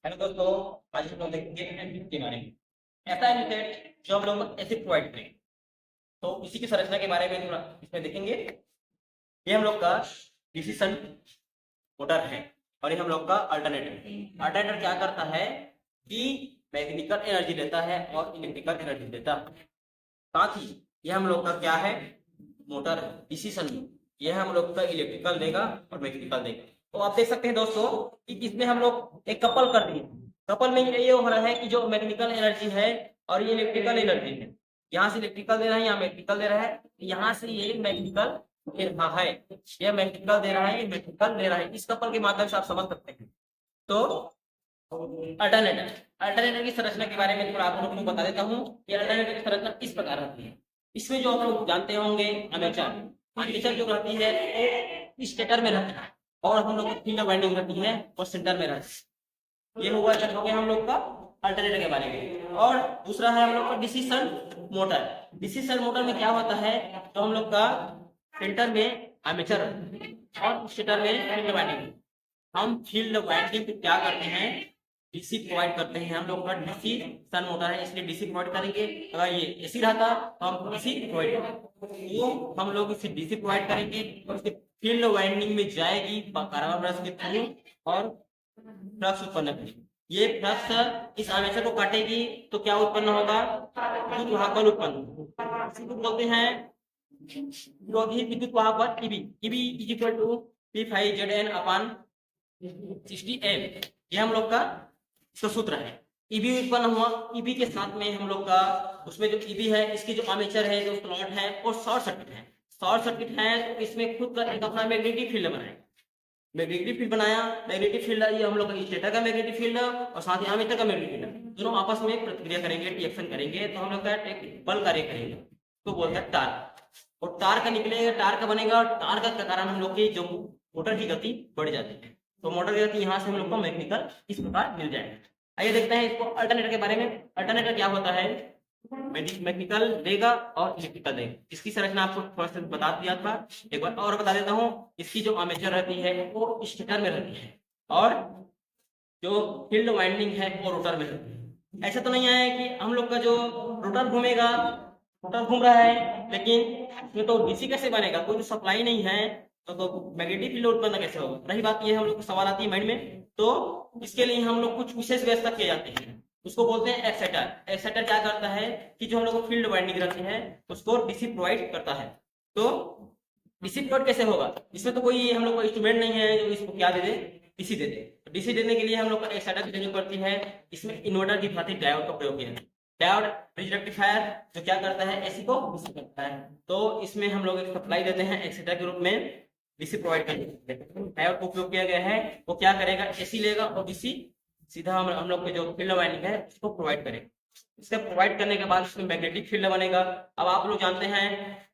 Hello दोस्तों, आज हम लोग देखेंगे एम्पलीट्यूड के बारे में। ऐसा एम्पलीट्यूड जो हम लोग ऐसे प्रोवाइड करें, तो इसी की संरचना के बारे में थोड़ा इसमें देखेंगे। ये हम लोग का डिसीजन मोटर है और ये हम लोग का अल्टरनेटर है। अल्टरनेटर क्या करता है कि मैकेनिकल एनर्जी देता है और इलेक्ट्रिकल एनर्जी देता है। साथ ही ये हम लोग का क्या है, मोटर है डिसीजन। ये हम लोग का इलेक्ट्रिकल देगा और मैकेनिकल देगा। तो आप देख सकते हैं दोस्तों कि इसमें हम लोग एक कपल कर दिए। कपल में ये हो रहा है कि जो मैकेनिकल एनर्जी है और ये इलेक्ट्रिकल एनर्जी है, यहाँ से इलेक्ट्रिकल दे रहा है, यहाँ मैकेनिकल दे रहा है, यहाँ से ये मैकेनिकल दे रहा है, ये मैकेनिकल दे रहा है, ये मैकेनिकल दे रहा है। इस कपल के माध्यम से आप समझ सकते हैं। तो अल्टरनेटर अल्टरनेटर की संरचना के बारे में थोड़ा आप लोगों को बता देता हूँ कि अल्टरनेटर की संरचना इस प्रकार रहती है। इसमें जो आप लोग जानते होंगे आर्मेचर, आर्मेचर जो रहती है वो स्टेटर में रहती है और हम लोग को फील्ड वाइंडिंग रहती है और सेंटर में रहती है। ये हो गया हम लोग का अल्टरनेटर के बारे में। और दूसरा है हम लोग का DC shunt motor. DC shunt motor में क्या होता है, तो हम लोग का सेंटर में आर्मेचर और स्टेटर में फील्ड वाइंडिंग। हम फील्ड वाइंडिंग क्या करते हैं, डीसी प्रोवाइड करते हैं। हम लोग का डीसी सन मोटर है इसलिए डीसी प्रोवाइड करेंगे। अगर ये एसी रहता तो हम डीसी प्रोवाइड करेंगे, तो हम लोग इसे डीसी प्रोवाइड करेंगे और इसके फील्ड वाइंडिंग में जाएगी कार्बन ब्रश के थ्रू और फ्लक्स उत्पन्न करेगी। ये फ्लक्स इस आर्मेचर को काटेगी तो क्या उत्पन्न होगा, विद्युत वाहक बल उत्पन्न होगा। इसको बोलते हैं विरोधी विद्युत वाहक बल EB. EB is equal to P5ZN upon 60M। ये हम लोग का इसका सूत्र है। ईबी उत्पन्न हुआ, ईबी के साथ में हम लोग का उसमें जो ईबी है इसकी जो आर्मेचर है, जो स्लॉट है और शॉर्ट सर्किट है। शॉर्ट सर्किट है तो इसमें खुद का एक अपना मैग्नेटिक फील्ड बनाया। मैग्नेटिक फील्ड बनाया, मैग्नेटिक फील्ड ये हम लोग का स्टेटर का मैग्नेटिक फील्ड और साथ ही आर्मेचर का मैग्नेटिक फील्ड, दोनों आपस में प्रतिक्रिया करेंगे, रिएक्शन करेंगे, तो हम लोग का एक बल कार्य करेंगे, तो बोलते हैं टार्क। और टार्क का निकलेगा, टार्क का बनेगा और टार्क के कारण हम लोग की जो मोटर की गति बढ़ जाती है। तो मोटर की गति यहाँ से हम लोग को मैकेनिकल इस प्रकार मिल जाएगा। आइए देखते हैं इसको अल्टरनेटर के बारे में। अल्टरनेटर क्या होता है, मैकेनिकल देगा और इलेक्ट्रिकल देगा। इसकी संरचना आपको थोड़ा सा बता दिया था, एक बार और बता देता हूँ। इसकी जो आर्मेचर रहती है वो स्टेटर में रहती है और जो फील्ड वाइंडिंग है वो रोटर में रहती है। ऐसा तो नहीं है कि हम लोग का जो रोटर घूमेगा, रोटर घूम रहा है लेकिन इसमें तो डीसी कैसे बनेगा, कोई तो सप्लाई नहीं है, तो मैग्नेटिक फील्ड उत्पन्न कैसे होगा। रही बात ये हम लोग को सवाल आती है माइंड में, तो इसके लिए हम लोग कुछ विशेष व्यवस्था किए जाते हैं, उसको बोलते हैं एक्साइटर। एक्साइटर क्या करता है कि जो हम लोग को फील्ड वाइंडिंग रहती है उसको डीसी प्रोवाइड करता है। तो डीसी प्रोवाइड कैसे होगा, इसमें तो कोई हम लोग को इंस्ट्रूमेंट नहीं है जो इसको क्या दे दे, डीसी दे दे। तो डीसी देने के लिए हम लोग को एक्साइटर की जरूरत पड़ती है। इसमें इन्वर्टर की भांति डायोड का प्रयोग किया है। डायोड ब्रिज रेक्टिफायर जो क्या करता है, एसी को डीसी करता है। तो इसमें हम लोग एक सप्लाई देते हैं एक्साइटर के रूप में, डीसी प्रोवाइड करते हैं। डायोड को उपयोग किया गया है, वो क्या करेगा, एसी लेगा और डीसी सीधा हम लोग के जो फील्ड वाइंडिंग है उसको प्रोवाइड करेगा। इसके प्रोवाइड करने के बाद इसमें मैग्नेटिक फील्ड बनेगा। अब आप लोग जानते हैं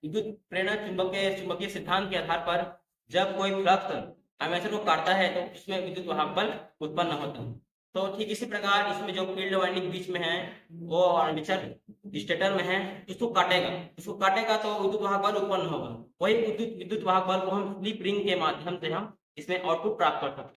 विद्युत प्रेरण चुंबकीय सिद्धांत के आधार पर जब कोई फ्लक्स आर्मेचर को काटता है तो उसमें विद्युत वाहक बल उत्पन्न होता है। तो ठीक इसी प्रकार इसमें जो फील्ड वाइंडिंग बीच में है वो आर्मेचर स्टेटर में है, इसको काटेगा तो विद्युत वाहक बल उत्पन्न होगा। वही विद्युत वाहक बल को हम स्लिप रिंग के माध्यम से हम इसमें आउटपुट प्राप्त कर सकते हैं।